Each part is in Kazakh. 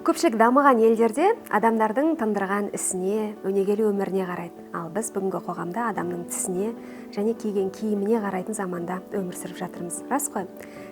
Көпшілік дамыған елдерде адамдардың тындырған ісіне, өнегелі өміріне қарайды. Ал біз бүгінгі қоғамда адамның тісіне және киген киіміне қарайтын заманда өмір сүріп жатырмыз. Рас қой?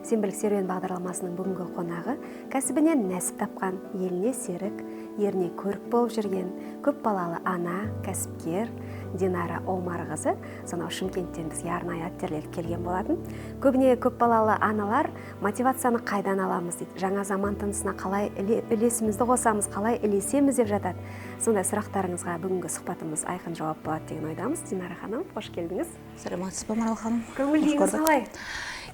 Сенбілік серуен бағдарламасының бүгінгі қонағы кәсібінен нәсіп тапқан, еліне серік, еріне көрік болып жүрген көп балалы ана, кәсіпкер Динара Омарқызы сонау Шымкенттен бізге арнайы аттерлеліп келген болатын. Көбіне көп балалы аналар мотивацияны қайдан аламыз дейді. Жаңа заман тынысына қалай үлесімізді қосамыз, қалай ілесеміз деп жатады. Сондай сұрақтарыңызға бүгінгі сұхбатымыз айқын жауап болады деген ойдамыз. Динара ханым, қош келдіңіз. Саламатсыз ба, Марал ханым? Көңіл күйіңіз қалай?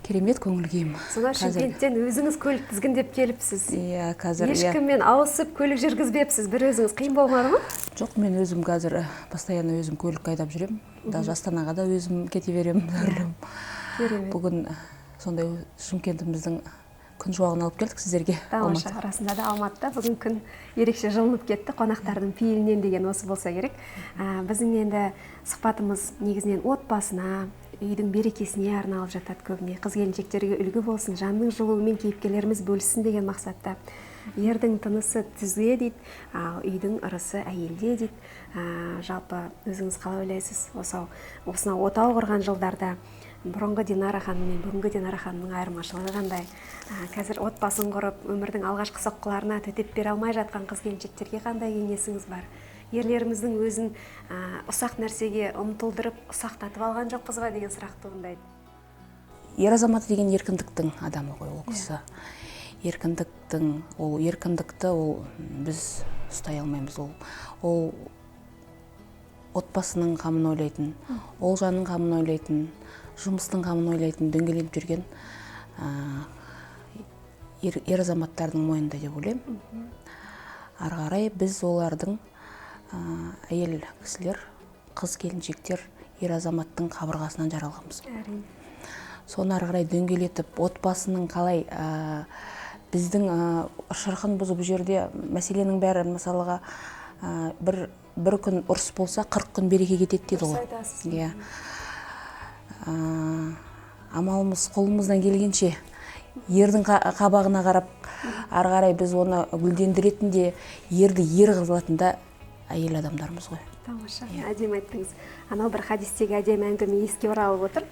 Керемет көңіл күйім. Сонда Шымкенттен өзіңіз көлік тізгіндеп келіпсіз. Иә, қазір ешкіммен ауысып көлік жүргізбепсіз. Бір өзіңіз қиын болмады ма? Жоқ, мен өзім қазір постоянно өзім көлік айдап жүрем. Даже Астанаға да өзім кете берем. Бүгін сондай Шымкентіміздің күн шуағын алып келдік сіздерге. Тамаша, арасында да Алматыда бүгін күн ерекше жылынып кетті. Қонақтардың пейілінен деген осы болса керек. Біздің енді сұхбатымыз негізінен отбасына, үйдің берекесіне арналып жатады көбіне. Қыз-келіншектерге үлгі болсын, жанның жылуымен кейіпкерлеріміз бөліссін деген мақсатта. Ердің тынысы түзге дейді, үйдің ырысы әйелде дейді. Жалпы өзіңіз қалай ойлайсыз? Осынау отау құрған жылдарда бұрынғы Динара ханым мен бүгінгі Динара ханымның айырмашылығы қандай? Қазір отбасын құрып, өмірдің алғашқы соққыларына төтеп бере алмай жатқан қыз-келіншектерге қандай кеңесіңіз бар? Ерлеріміздің өзін ұсақ нәрсеге ұмтылдырып, ұсақтатып алған жоқпыз ба деген сұрақ туындайды. Ер азаматы деген еркіндіктің адамы ғой ол кісі. Еркіндікті біз ұстай алмаймыз. Ол отбасының қамын ойлайтын, ол жанның қамын ойлайтын, жұмыстың қамын ойлайтын, дөңгеленіп жүрген ер азаматтардың мойнында деп ойлаймын. Ары қарай біз олардың әйел кісілер, қыз келіншектер ер азаматтың қабырғасынан жаралғанбыз. Соны ары қарай дөңгелетіп, отбасының қалай біздің шырқын бұзып жерде мәселенің бәрі мысалыға бір күн ұрыс болса 40 күн береке кетеді дейді ғой. Амалымыз қолымыздан келгенше ердің қабағына қарап, ары қарай біз оны гүлдендіретін де, ерді ер қылатын да әйел адамдарымыз ғой. Тамаша, әдемі айттыңыз. Анау бір хадистегі әдемі әңгіме еске оралып отыр.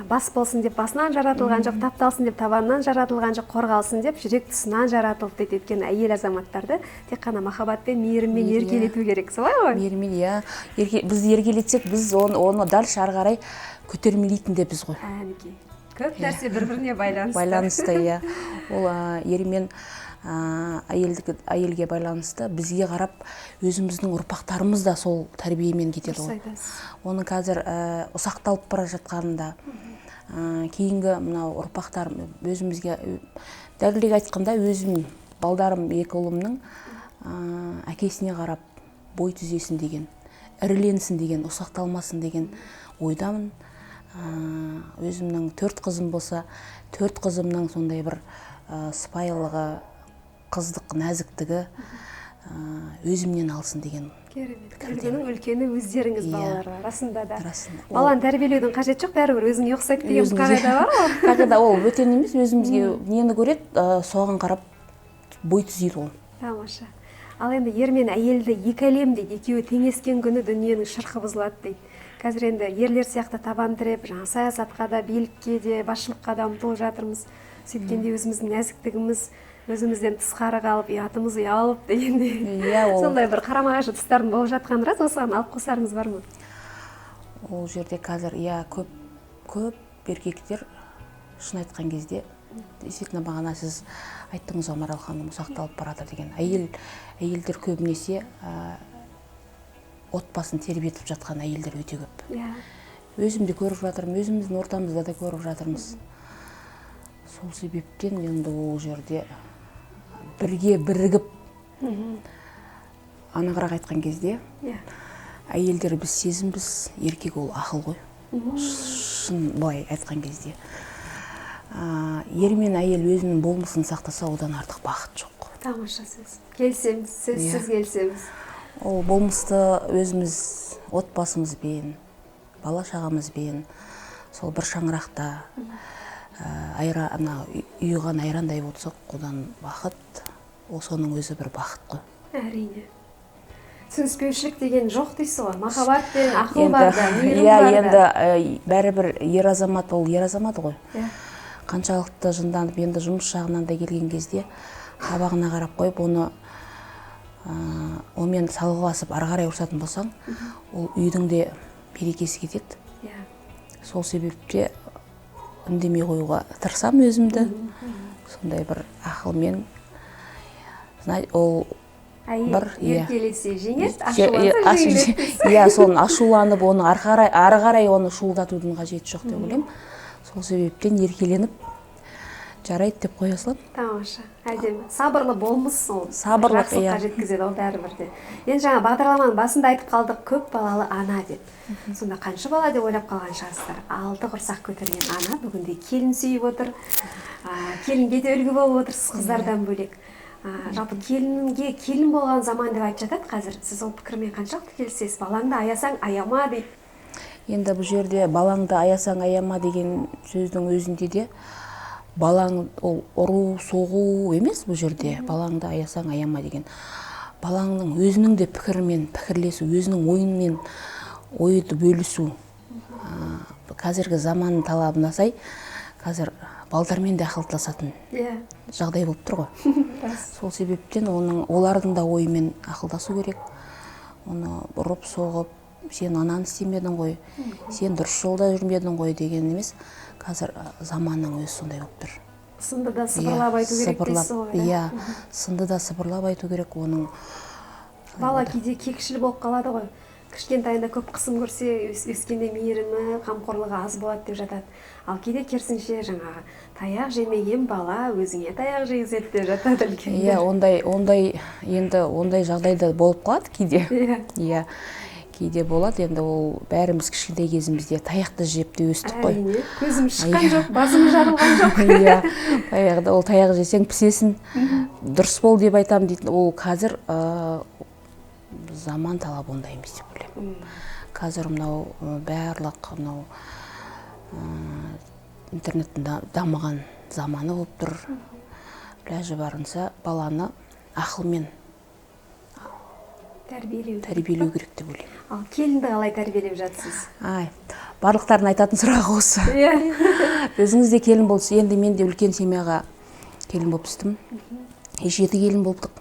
Бас болсын деп басынан жаратылған жоқ, тапталсын деп табанынан жаратылған жоқ, қорғалсын деп жүрек тұсынан жаратылды дейді. Өйткені әйел азаматтарды тек қана махаббатпен, мейіріммен еркелету керек, солай ғой? Мейіріммен, иә. Біз еркелетсек, біз оны дальше ары қарай көтермелейтін де біз ғой. Көп нәрсе бір-біріне байланысты. Байланысты, иә. Ол ермен әйелге байланысты бізге қарап өзіміздің ұрпақтарымыз да сол тәрбиемен кетеді ғой. Оның қазір ұсақталып бара жатқанында кейінгі мынау ұрпақтар өзімізге дәлірек айтқанда өзім балдарым екі ұлымның әкесіне қарап бой түзесін деген, іріленсін деген, ұсақталмасын деген ойдамын. Өзімнің 4 қызым болса, 4 қызымның сондай бір сыпайылығы, қыздық нәзіктігі өзімнен алсын деген. Керемет. Үлгінің үлкені өздеріңіз балаларға, расында да. Баланы тәрбиелеудің қажет жоқ, бәрібір өзіңе ұқсайды деген қағида бар ғой. Қағида ол бөтен емес, өзімізге нені көреді, соған қарап бой түзейді ол. Тамаша. Ал енді ер мен әйелді екі әлем дейді, екеуі теңескен күні дүниенің шырқы бұзылады дейді. Қазір енді ерлер сияқты табан тіреп, саясатқа да, билікке де, басшылыққа да ұмтылып жатырмыз. Сөйткенде өзіміздің нәзіктігіміз өзімізден тысқары қалып, ұятымыз ұялып дегенде. Сондай бір қарама-қайшы тұстардың болып жатқан рас, осыған алып қосарыңыз бар ма? Ол жерде қазір көп еркектер шын айтқан кезде, действительно бағана сіз айттыңыз ғой, Марал ханым, ұсақталып барады деген. Әйелдер көбінесе отбасын тербетіп жатқан әйелдер өте көп. Өзімде көріп жатырмын, өзіміздің ортамызда да көріп жатырмыз. Сол себептен енді ол жерде бірге бірігіп анығырақ айтқан кезде әйелдер біз сезімбіз, еркек ол ақыл ғой. Шын былай айтқан кезде. Ер мен әйел өзінің болмысын сақтаса, одан артық бақыт жоқ. Тамаша сөз. Келісеміз, сөзсіз келісеміз. Ол болмысты өзіміз отбасымызбен, бала шағамызбен, сол бір шаңырақта ұйыған айрандай болсақ, одан бақыт ол соның өзі бір бақыт қой. Әрине. Түсініспеушілік деген жоқ дейсіз ғой. Махаббат пен ақыл бар да, мейірім бар да. Енді бәрібір ер азамат ол ер азамат ғой. Қаншалықты жынданып, енді жұмыс жағынан да келген кезде қабағына қарап қойып, оны онымен салғыласып ары қарай ұрсатын болсаң, ол үйдің де берекесі кетеді. Сол себепте үндемей қоюға тырысам өзімді. Сондай бір ақылмен, ол бір еркелесе жеңеді, ашуланса жеңіледі. Иә, соны ашуланып, оны ары қарай оны шуылдатудың қажеті жоқ деп ойлаймын. Сол себептен еркеленіп жарайды деп қоя саламын. Тамаша, әдемі. Сабырлы болмыс ол. Сабырлық, жақсылыққа жеткізеді ол бәрібір де. Енді жаңа бағдарламаның басында айтып қалдық, көп балалы ана деп. Сонда қанша бала деп ойлап қалған шығарсыздар. 6 құрсақ көтерген ана бүгінде келін сүйіп отыр. Келінге де үлгі болып отырсыз қыздардан бөлек. Жалпы келінге келін болған заман деп айтып жатады қазір. Сіз ол пікірмен қаншалықты келісесіз? Балаңды аясаң аяма дейді. Енді бұл жерде балаңды аясаң аяма деген сөздің өзінде де балаң ол ұру, соғу емес бұл жерде. Балаңды аясаң аяма деген. Балаңның өзінің де пікірмен пікірлесу, өзінің ойынмен ойды бөлісу. Қазіргі заманның талабына сай, қазір балдармен де ақылдасатын жағдай болып тұр ғой. Сол себептен олардың да ойымен ақылдасу керек. Оны ұрып соғып, сен ананы істемедің ғой, сен дұрыс жолда жүрмедің ғой деген емес. Қазір заманның өзі сондай болып тұр. Сынды да сыбырлап айту керек дейсіз ғой. Иә, сынды да сыбырлап айту керек. Оның бала кейде кекшіл болып қалады ғой. Кішкентайында көп қысым көрсе, өскенде мейірімі, қамқорлығы аз болады деп жатады. Ал кейде керісінше жаңағы таяқ жемеген бала өзіңе таяқ жегізеді деп жатады үлкендер. Иә, ондай жағдайда болып қалады кейде. Иә. Кейде болады, енді ол бәріміз кішкентай кезімізде таяқты жеп те өстік қой. Әрине, көзім шыққан жоқ, басым жарылған жоқ. Иә, баяғыда ол таяқ жесең пісесің, дұрыс бол деп айтамын дейтін. Ол қазір заман талабы ондай емес деп ойлаймын. Қазір мынау барлық интернеттің дамыған заманы болып тұр. Ләжі барынша баланы ақылмен тәрбиелеу керек деп ойлаймын. Ал келінді қалай тәрбиелеп жатсыз? Барлықтардың айтатын сұрағы осы. Өзіңіз де келін болсыз. Енді мен де үлкен семьяға келін болып түстім. 7 келін болдық.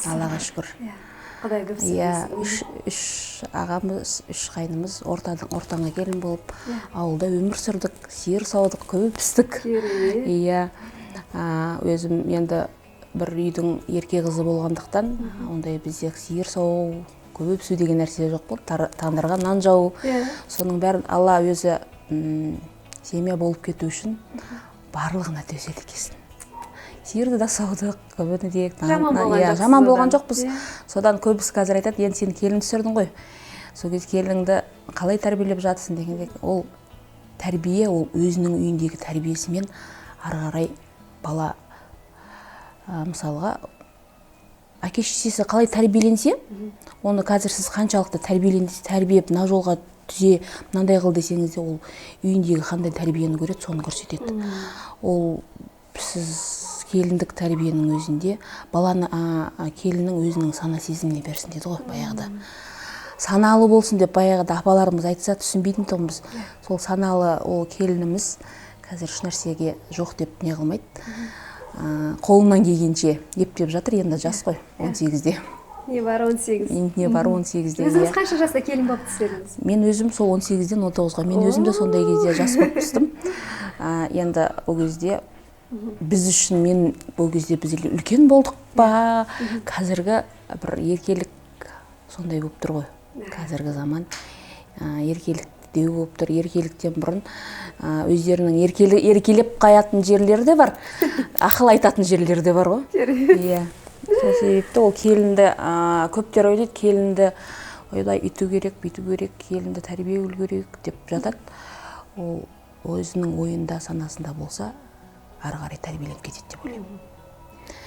Аллаға шүкір. Құдай көп сыйласын. 3 ағамыз, 3 қайнымыз ортаңа келін болып, ауылда өмір сүрдік, сиыр саудық, көп пістік. Иә. Өзім енді бір үйдің ерке қызы болғандықтан, ондай бізде сиыр сау, көп өпсу деген нәрсе жоқ болды. Тандырға нан жау. Соның бәрін Алла өзі семья болып кету үшін барлығына төселді кесін. Сиырды да саудық, көбіні де жаман болған жоқпыз. Содан көбісі қазір айтады, енді сен келін түсірдің ғой. Сол кез келініңді қалай тәрбиелеп жатсың дегенде, ол тәрбие, ол өзінің үйіндегі тәрбиесімен ары қарай бала мысалға әке-шешесі қалай тәрбиеленсе, оны қазір сіз қаншалықты тәрбиеп мына жолға түзе, мынандай қыл десеңіз де, ол үйіндегі қандай тәрбиені көреді, соны көрсетеді. Ол сіз келіндік тәрбиенің өзінде баланы келіннің өзінің сана сезіміне берсін деді ғой баяғыда. Саналы болсын деп баяғыда апаларымыз айтса түсінбейтін тұғымыз. Сол саналы ол келініміз қазір үш нәрсеге жоқ деп не қылмайды. Қолынан келгенше ептеп жатыр, енді жас қой 18-де. Не бар 18? Не бар 18-де. Өзіңіз қанша жаста келін болып түстедіңіз? Мен өзім сол 18-ден 19-ға. Мен өзім де сондай кезде жас болып түстім. Енді ол кезде біз үшін мен бұл кезде біз үлкен болдық па, қазіргі бір еркелік сондай болып тұр ғой. Қазіргі заман еркелік деу болып тұр. Еркеліктен бұрын өздерінің еркелеп қаятын жерлері де бар, ақыл айтатын жерлері де бар ғой. Иә. Сол себепті ол келінді, көптер ойлайды, келінді ойлай үйту керек, бүйту керек, келінді тәрбиелеу керек деп жатады. Ол өзінің ойында, санасында болса, ары қарай тәрбиеленіп кетеді деп ойлаймын.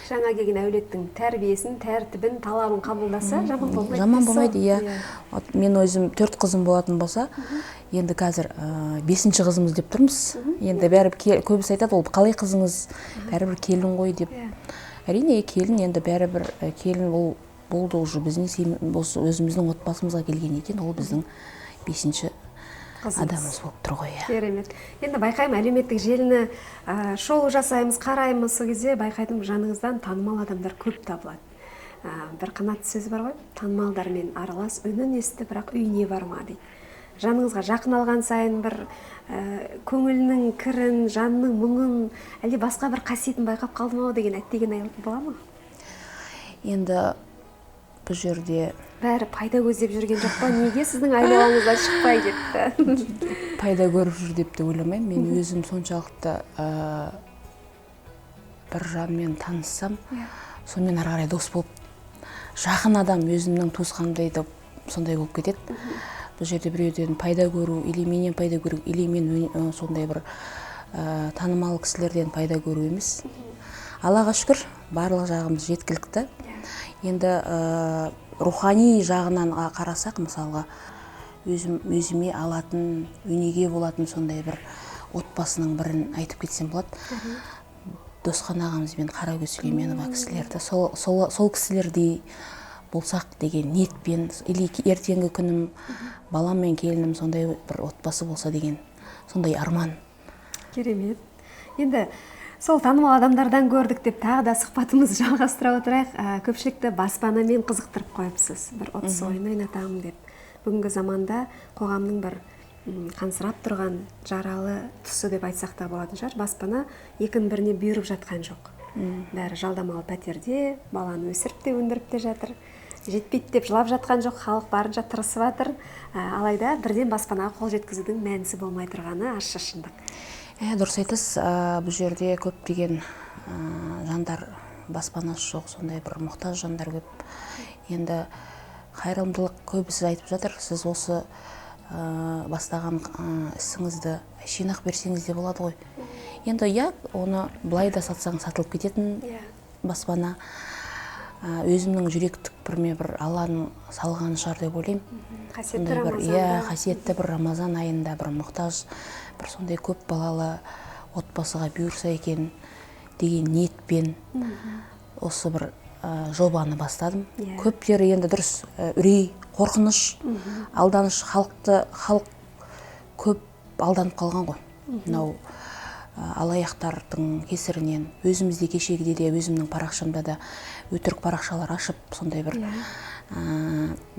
Жаңа келген әулеттің тәрбиесін, тәртібін, талабын қабылдаса, жаман болмайды. Жаман болмайды, иә. Мен өзім 4 қызым болатын болса, енді қазір 5-ші қызымыз деп тұрмыз. Енді бәрібір көбісі айтады, ол қалай қызыңыз, бәрібір келін ғой деп. Әрине келін енді бәрібір келін ол болды уже біздің өзіміздің отбасымызға келген екен, ол біздің 5-ші адамымыз болып тұр ғой. Керемет. Енді байқаймын, әлеуметтік желіні шоу жасаймыз, қараймыз, сол кезде байқайтын жаныңыздан танымал адамдар көп табылады. Бір қанат сөз бар ғой, танымалдармен аралас, үнін есті, бірақ үйіне барма дейді. Жаныңызға жақын алған сайын бір көңілінің кірін, жанның мұңын, әлде басқа бір қасиетін байқап қалдым ау деген әттеген айлық бола ма? Енді бұл жерде бәрі пайда көздеп жүрген жоқ па? Неге сіздің айналаңыздан шықпай кетті? Пайда көріп жүр деп те ойламаймын. Мен өзім соншалықты бір жанмен таныссам, сонымен ары қарай дос болып, жақын адам өзімнің туысқандай да сондай болып кетеді. Бұл жерде біреуден пайда көру, или менен пайда көру, или мен сондай бір танымал кісілерден пайда көру емес. Аллаға шүкір, барлық жағымыз жеткілікті. Енді рухани жағынан қарасақ, мысалға, өзіме алатын, өнеге болатын сондай бір отбасының бірін айтып кетсем болады. Досқан ағамыз бен Қарагөз Сүлейменова кісілерді, сол кісілердей болсақ деген ниетпен, или ертеңгі күнім балам мен келінім сондай бір отбасы болса деген сондай арман. Керемет. Енді сол танымал адамдардан көрдік деп тағы да сұхбатымызды жалғастыра отырайық. Көпшілікті баспанамен қызықтырып қойыпсыз, бір отыз ойын ойнатамын деп. Бүгінгі заманда қоғамның бір қансырап тұрған жаралы тұсы деп айтсақ та болатын шығар. Баспана екінің біріне бұйырып жатқан жоқ. Бәрі жалдамалы пәтерде, баланы өсіріп те өндіріп те жатыр. Жетпейді деп жылап жатқан жоқ, халық барынша тырысып жатыр. Алайда бірден баспанаға қол жеткізудің мәнісі болмай тұрғаны ащы шындық. Дұрыс айтасыз, бұл жерде көптеген жандар баспанасы жоқ, сондай бір мұқтаж жандар көп. Енді қайырымдылық көбісі айтып жатыр, сіз осы бастаған ісіңізді жинақ берсеңіз де болады ғой. Енді оны былай да сатсаң сатылып кететін баспана. Өзімнің жүрек түкпіріме бір Алланың салғаны шығар деп ойлаймын. Қасиетті бір Рамазан айында бір мұқтаж, бір сондай көп балалы отбасыға бұйырса екен деген ниетпен осы бір жобаны бастадым. Көптері енді дұрыс үрей, қорқыныш, алданыш, халық көп алданып қалған ғой. Мынау алаяқтардың кесірінен өзімізде кешегіде де өзімнің парақшамда да өтірік парақшалар ашып, сондай бір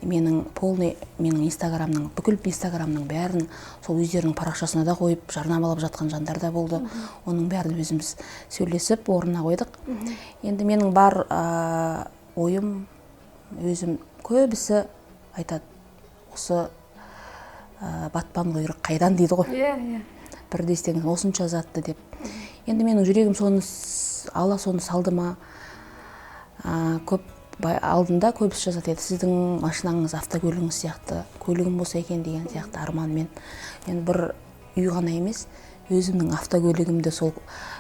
менің бүкіл инстаграмның бәрін сол өздерінің парақшасына да қойып жарнамалап жатқан жандар да болды. Оның бәрін өзіміз сөйлесіп орнына қойдық. Енді менің бар ойым, өзім көбісі айтады, осы батпан құйрық қайдан дейді ғой. Бірде істеңіз осынша затты деп. Енді менің жүрегім Алла соны салды ма? Көп алдында көбісі жазады еді, сіздің машинаңыз автокөлігіңіз сияқты, көлігім болса екен деген сияқты арманмен. Енді бір үй ғана емес, өзімнің автокөлігімді сол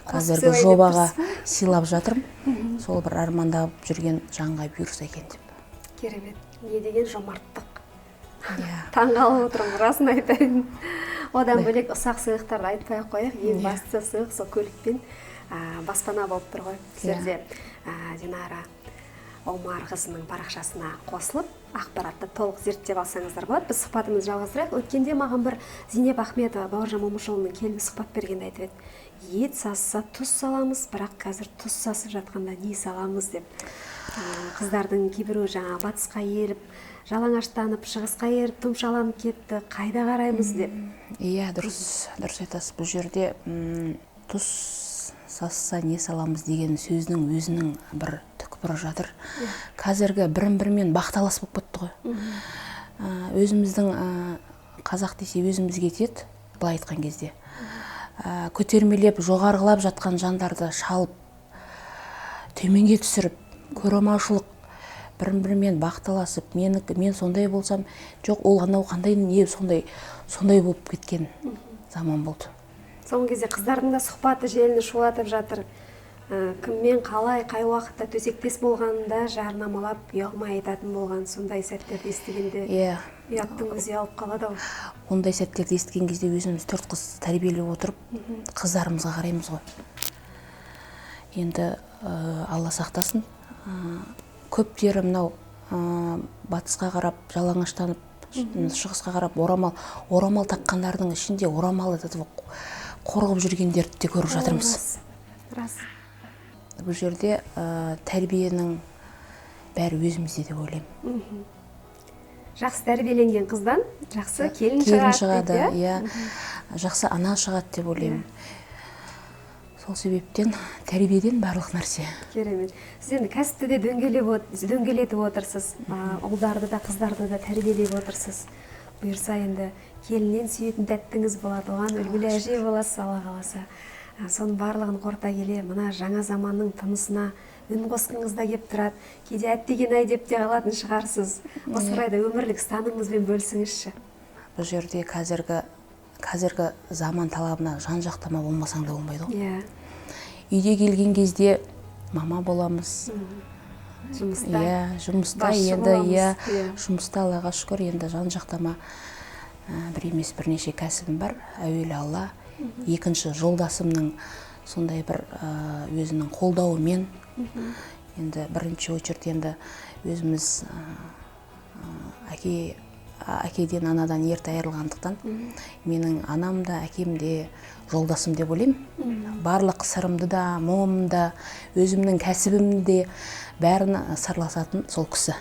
қазіргі жобаға сыйлап жатырмын. Сол бір армандап жүрген жанға бұйырса екен деп. Керемет. Не деген жомарттық. Таңғалып отырмын, расын айтайын. Одан бөлек ұсақ сыйлықтарды айтпай қояйық. Ең басты сыйлық сол көлікпен баспана болып тұр ғой. Сіздерде Динара Омарқызының парақшасына қосылып, ақпаратты толық зерттеп алсаңыздар болады. Біз сұхбатымызды жалғастырайық. Өткенде маған бір Зейнеп Ахметова, Бауыржан Момышұлының келіні сұхбат бергенде айтып еді, ет сасса тұз саламыз, бірақ қазір тұз сасып жатқанда не саламыз деп. Қыздардың кейбіреуі жаңа батысқа еріп, жалаңаштанып, шығысқа еріп, тұмшаланып кетті, қайда қараймыз деп. Дұрыс айтасыз. Бұл жерде тұз сасса не саламыз деген сөзінің өзінің бір түкпірі жатыр. Қазіргі бірін-бірімен бақталас болып кетті ғой. Өзіміздің қазақ десе өзімізге тиеді, былай айтқан кезде. Көтермелеп, жоғарғылап жатқан жандарды шалып, төменге түсіріп, көремаушылық, бірін-бірімен бақталасып, мен сондай болсам, жоқ, ол анау қандай не сондай болып кеткен заман болды. Соңғы кезде қыздардың да сұхбаты желіні шулатып жатыр. Кіммен қалай, қай уақытта төсектес болғанында жарнамалап, ұялмай айтатын болған, сондай сәттерді естігенде ұяттың өзі алып қалады ау. Ондай сәттерді естіген кезде өзіміз 4 қыз тәрбиелеп отырып, қыздарымызға қараймыз ғой. Енді Алла сақтасын, көптері мынау батысқа қарап жалаңаштанып, шығысқа қарап орамал таққандардың ішінде орамалы қорғып жүргендерді де көріп жатырмыз. Рас. Бұл жерде тәрбиенің бәрі өзімізде деп ойлаймын. Жақсы тәрбиеленген қыздан жақсы келін шығады, жақсы ана шығады деп ойлаймын. Сол себептен тәрбиеден барлық нәрсе. Керемет. Сіз енді кәсіпті де дөңгелетіп отырсыз, ұлдарды да қыздарды да тәрбиелеп отырсыз. Бұйырса енді келіннен сүйетін тәттіңіз болады, оған үлгілі әже боласыз, Алла қаласа. Соның барлығын қорыта келе, мына жаңа заманның тынысына үн қосқыңыз да кеп тұрады. Кейде әттеген-ай деп те қалатын шығарсыз. Осы орайда өмірлік ұстанымыңызбен бөлісіңізші. Бұл жерде қазіргі заман талабына жан-жақтама болмасаң да болмайды ғой. Үйде келген кезде мама боламыз. Жұмыста енді жұмыста Аллаға шүкір, енді жан-жақтама бір емес бірнеше кәсібім бар. Әуелі Алла, екінші жолдасымның сондай бір өзінің қолдауымен, енді бірінші очередь енді өзіміз әкеден, анадан ерте айырылғандықтан менің анам да, әкем де жолдасым деп ойлаймын. Барлық сырымды да, мұңымды да, өзімнің кәсібімді де бәрін сырласатын сол кісі.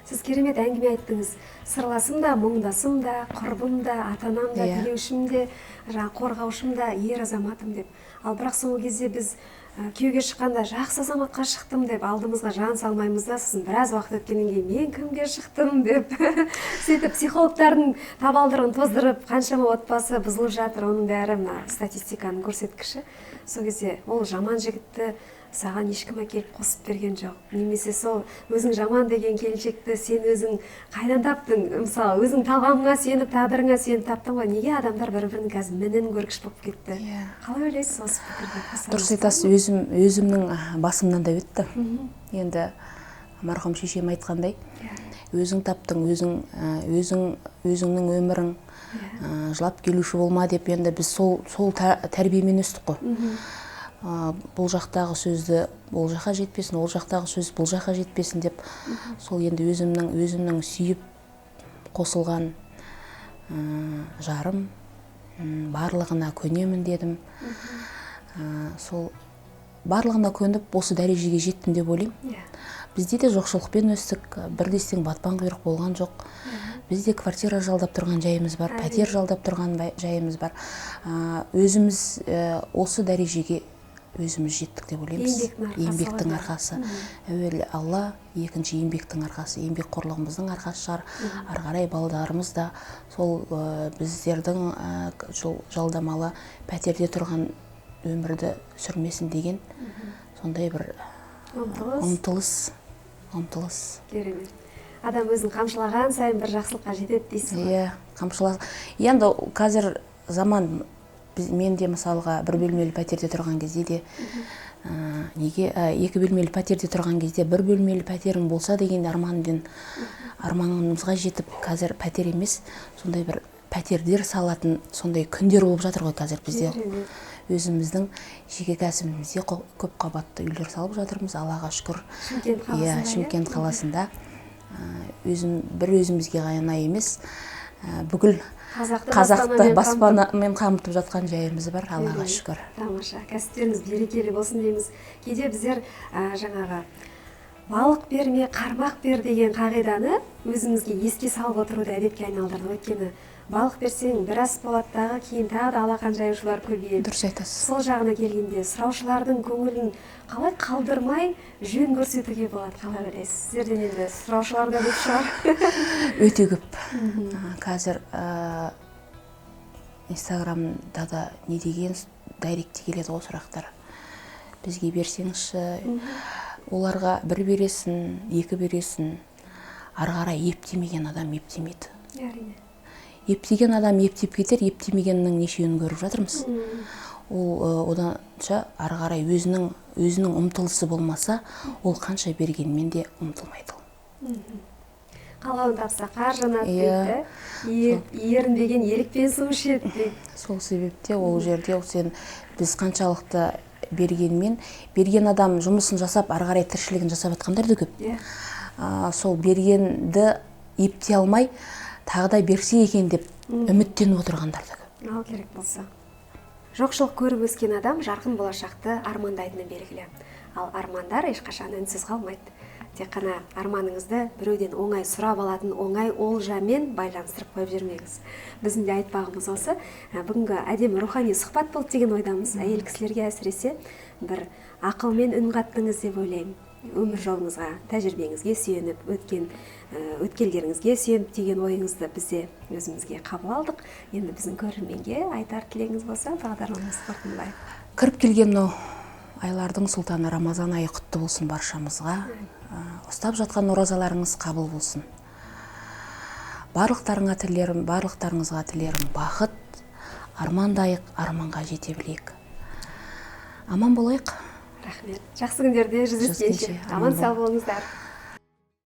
Сіз керемет әңгіме айттыңыз. Сырласым да, мұңдасым да, құрбым да, ата-анам да, билеушім де, қорғаушым да, ер азаматым деп. Ал бірақ соңғы кезде біз күйеуге шыққанда жақсы азаматқа шықтым деп алдымызға жан салмаймыз да, сосын біраз уақыт өткеннен кейін мен кімге шықтым деп сөйтіп психологтардың табалдырығын тоздырып, қаншама отбасы бұзылып жатыр, оның бәрі мына статистиканың көрсеткіші. Сол кезде ол жаман жігітті саған ешкім әкеліп қосып берген жоқ. Немесе сол өзің жаман деген келіншекті сен өзің қайдан таптың? Мысалы, өзің талғамыңа сеніп, тағдырыңа сеніп таптың ғой. Неге адамдар бір-бірінің қазір мінін көргіш болып кетті? Қалай ойлайсыз осы пікірге? Дұрыс айтасыз, өзімнің басымнан да өтті. Енді марқұм шешем айтқандай, өзің таптың, өзіңнің өмірің, жылап келуші болма деп, енді біз сол тәрбиемен өстік қой. Бұл жақтағы сөзді бұл жаққа жетпесін, ол жақтағы сөз бұл жаққа жетпесін деп, сол енді өзімнің сүйіп қосылған жарым, барлығына көнемін дедім. Сол барлығына көніп осы дәрежеге жеттім деп ойлаймын. Бізде де жоқшылықпен өстік, бірдестен батпан құйрық болған жоқ. Бізде квартира жалдап тұрған жайымыз бар, пәтер жалдап тұрған жайымыз бар. Өзіміз осы дәрежеге өзіміз жеттік деп ойлаймыз. Еңбектің арқасы. Әуелі Алла, екінші еңбектің арқасы, еңбекқорлығымыздың арқасы шығар. Ары қарай балаларымыз да сол біздердің жалдамалы пәтерде тұрған өмірді сүрмесін деген сондай бір ұмтылыс. Керемет. Адам өзін қамшылаған сайын бір жақсылыққа жетеді дейсіз ғой? Қамшылаған. Енді қазір заман, мен де мысалға бір бөлмелі пәтерде тұрған кезде де, екі бөлмелі пәтерде тұрған кезде бір бөлмелі пәтерің болса деген арманымызға жетіп, қазір пәтер емес, сондай бір пәтердер салатын сондай күндер болып жатыр ғой қазір бізде. Өзіміздің жеке кәсібімізде көп қабатты үйлер салып жатырмыз, Аллаға шүкір. Шымкент қаласында. Бір өзімізге ғана емес, бүкіл қазақты баспанамен қамтып жатқан жайымыз бар, Аллаға шүкір. Тамаша, кәсіптеріңіз берекелі болсын дейміз. Кейде біздер жаңағы балық берме, қармақ бер деген қағиданы өзімізге еске салып отыруды әдетке айналдырдық. Өйткені балық берсең бір ас болады дағы, кейін тағы да алақан жайушылар көбейеді. Дұрыс айтасыз. Сол жағына келгенде сұраушылардың көңілін қалай қалдырмай жөн көрсетуге болады, қалай ойлайсыз? Сіздерден енді сұраушылар да көп шығар. Өте көп. Қазір Инстаграмда да не деген дайректте келеді ғой сұрақтар. Бізге берсеңізші, оларға бір бересің, екі бересің, ары қарай ептемеген адам ептемейді. Ептеген адам ептеп кетер, ептемегеннің нешеуін көріп жатырмыз. Ол оданша ары қарай өзінің ұмтылысы болмаса, ол қанша бергенмен де ұмтылмайды. Қалауын тапса қар жанады дейді, ерінбеген елікпен су ішеді дейді. Сол себепте ол жерде біз қаншалықты бергенмен, берген адам жұмысын жасап, ары қарай тіршілігін жасап жатқандар да көп. Сол бергенді ептей алмай, тағы да берсе екен деп үміттеніп отырғандар да көп. Ал керек болса. Жоқшылық көріп өскен адам жарқын болашақты армандайтыны белгілі. Ал армандар ешқашан үнсіз қалмайды. Тек қана арманыңызды біреуден оңай сұрап алатын оңай олжамен байланыстырып қойып жүрмеңіз. Біздің де айтпағымыз осы. Бүгінгі әдемі рухани сұхбат болды деген ойдамыз. Әйел кісілерге әсіресе бір ақылмен үн қаттыңыз деп ойлаймын. Өмір жолыңызға, тәжірибеңізге сүйеніп, өткелдеріңізге сүйеніп деген ойыңызды бізде өзімізге қабыл алдық. Енді біздің көрерменге айтар тілегіңіз болса, бағдарламамызды қорытындылайық. Кіріп келген мынау айлардың сұлтаны Рамазан айы құтты болсын баршамызға. Ұстап жатқан оразаларыңыз қабыл болсын. Барлықтарыңызға тілерім бақыт, армандайық, арманға жете білейік. Аман болайық. Рахмет. Жақсы күндерде жүздескенше. Аман сау болыңыздар.